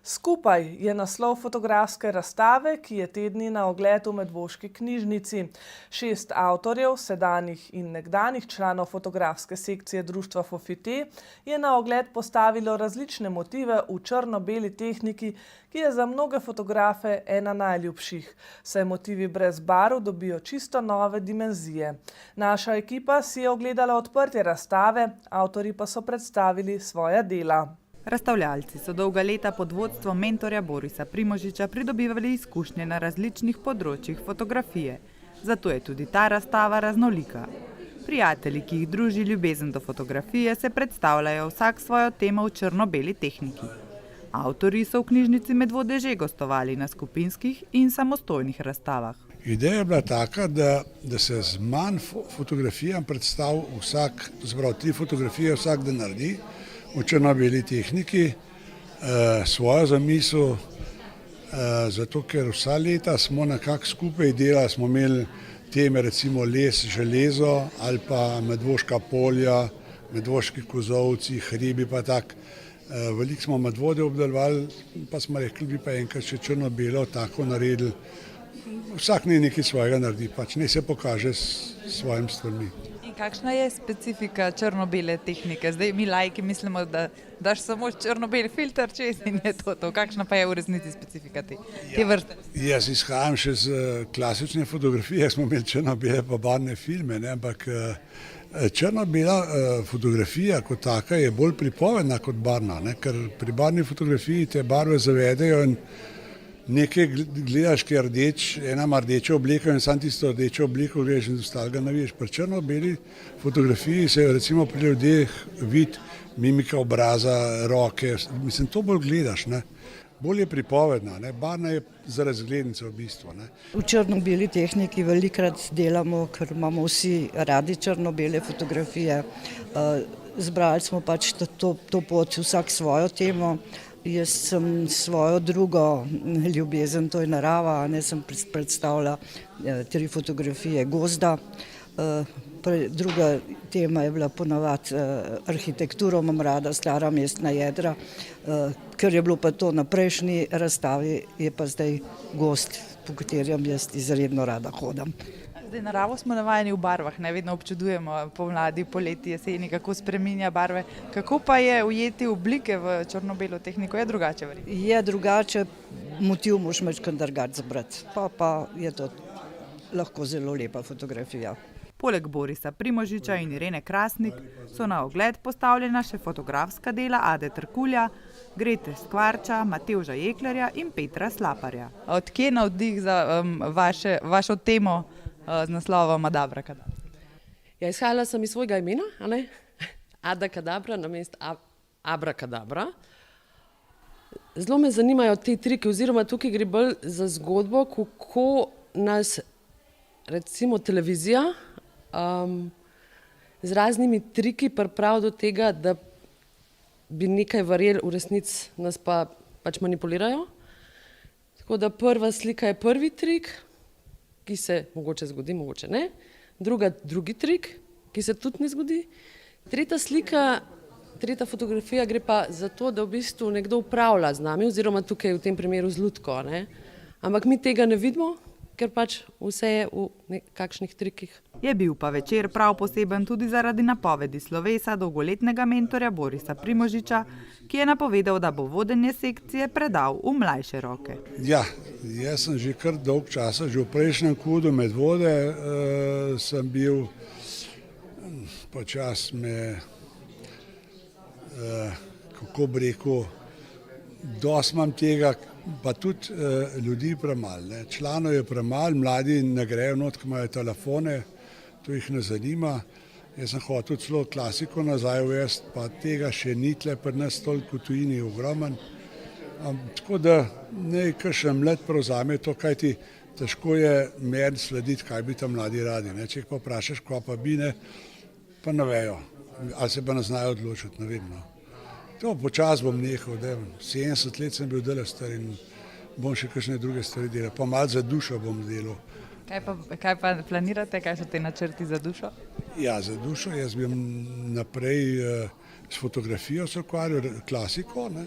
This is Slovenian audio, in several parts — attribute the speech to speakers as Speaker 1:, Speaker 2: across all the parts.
Speaker 1: Skupaj je naslov fotografske razstave, ki je te dni na ogled v Medvoški knjižnici. 6 avtorjev, sedanjih in nekdanjih članov fotografske sekcije društva Fofite, je na ogled postavilo različne motive v črno-beli tehniki, ki je za mnoge fotografe ena najljubših, saj motivi brez barv dobijo čisto nove dimenzije. Naša ekipa si je ogledala odprtje razstave, avtorji pa so predstavili svoja dela.
Speaker 2: Razstavljalci so dolga leta pod vodstvom mentorja Borisa Primožiča pridobivali izkušnje na različnih področjih fotografije. Zato je tudi ta razstava raznolika. Prijatelji, ki jih druži ljubezen do fotografije, se predstavljajo vsak svojo temo v črno-beli tehniki. Avtorji so v knjižnici Medvode že gostovali na skupinskih in samostojnih razstavah.
Speaker 3: Ideja je bila taka, da se z manj fotografijam predstav vsak, to se pravi 3 fotografije vsak dan naredi, v črno-beli tehniki, svojo zamisel, zato ker vsa leta smo nekako skupaj delali, smo imeli teme recimo les, železo ali pa Medvoška polja, Medvoški kozolci, hribi pa tak. Veliko smo Medvode obdelovali, pa smo rekli, bi pa enkrat še črno-belo tako naredili. Vsak ne nekaj svojega naredi, pač ne se pokaže s svojim stvarmi.
Speaker 2: Kakšna je specifika črno-bele tehnike? Zdaj mi laiki mislimo, da daš samo črno-beli filter čez in je to. Kakšna pa je v resnici specifika te vrste?
Speaker 3: Jaz izhajam še z klasične fotografije, smo imeli črno-bele pa barvne filme, ne? Ampak črno-bela fotografija kot taka je bolj pripovedna kot barvna, ne? Ker pri barvni fotografiji te barve zavedejo in nekaj gledaš, ki je rdeč, ena ima rdečo obliko in sam tisto rdečo obliko gledaš in ostalega ne vidiš. Pri črno-beli fotografiji se recimo pri ljudeh vidi mimika obraza, roke, mislim, to bolj gledaš, ne. Bolj je pripovedna, ne. Barvna je za razglednico v bistvu, ne.
Speaker 4: V črno-beli tehniki velikokrat delamo, ker imamo vsi radi črno-bele fotografije. Zbrali smo pač to pot, vsak svojo temo. Jaz sem svojo drugo ljubezen, to je narava, ne, sem predstavila 3 fotografije gozda. Druga tema je bila ponavadi arhitekturo, imam rada stara mestna jedra, ker je bilo pa to na prejšnji razstavi, je pa zdaj gozd, po katerem jaz izredno rada hodam.
Speaker 2: Zdaj, naravo smo navajeni v barvah, ne vedno občudujemo pomladi, poleti, jeseni, kako spreminja barve. Kako pa je ujeti oblike v črno-belo tehniko? Je drugače verjetno?
Speaker 4: Je drugače, motiv moraš majčkeno drugače zbrati, pa je to lahko zelo lepa fotografija.
Speaker 2: Poleg Borisa Primožiča in Irene Krasnik so na ogled postavljena še fotografska dela Ade Trkulja, Grete Skvarča, Matevža Jeklerja in Petra Slaparja. Od kje navdih za vašo temo z naslovom Abrakadabra?
Speaker 5: Ja, izhajala sem iz svojega imena, a ne? Ada Kadabra namesto Abrakadabra. Zelo me zanimajo te triki, oziroma tukaj gre bolj za zgodbo, kako nas recimo televizija z raznimi triki pripravi do tega, da bi nekaj verjeli, v resnici nas pa pač manipulirajo. Tako da prva slika je prvi trik, ki se mogoče zgodi, mogoče ne. Drugi trik, ki se tudi ne zgodi. Tretja fotografija gre pa za to, da v bistvu nekdo upravlja z nami, oziroma tukaj v tem primeru z lutko, ne. Ampak mi tega ne vidimo, ker pač vse je v nekakšnih trikih.
Speaker 2: Je bil pa večer prav poseben tudi zaradi napovedi slovesa dolgoletnega mentorja Borisa Primožiča, ki je napovedal, da bo vodenje sekcije predal v mlajše roke.
Speaker 3: Ja, jaz sem že kar dolg časa, že v prejšnjem kudu Medvode sem bil, počas me, kako bi rekel, dosti imam tega, pa tudi ljudi premalo, ne. Članov je premalo, mladi ne grejo not, ko imajo telefone, to jih ne zanima. Jaz sem hotel celo klasiko nazaj uvesti, pa tega še ni tle pri nas toliko v tujini je ogromen. Tako da naj kakšen mlad prevzame to, kajti težko je meni slediti, kaj bi tam mladi radi, ne. Če jih pa vprašaš, kaj pa bi, ne, pa ne vejo, ali se pa ne znajo odločiti, ne vem, no. To počasi bom nehal, 70 let sem bil dela star in bom še kakšne druge stvari delal, pa malo za dušo bom delal.
Speaker 2: Kaj pa planirate, kaj so te načrti za dušo?
Speaker 3: Ja, za dušo, jaz bi naprej s fotografijo se ukvarjal, klasiko, ne.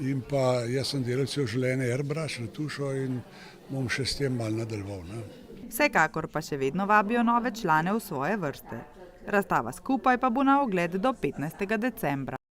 Speaker 3: In pa jaz sem delal cel življenje airbrush, retušo in bom še s tem malo nadaljeval. Ne.
Speaker 2: Vsekakor pa še vedno vabijo nove člane v svoje vrste. Razstava skupaj pa bo na ogled do 15. decembra.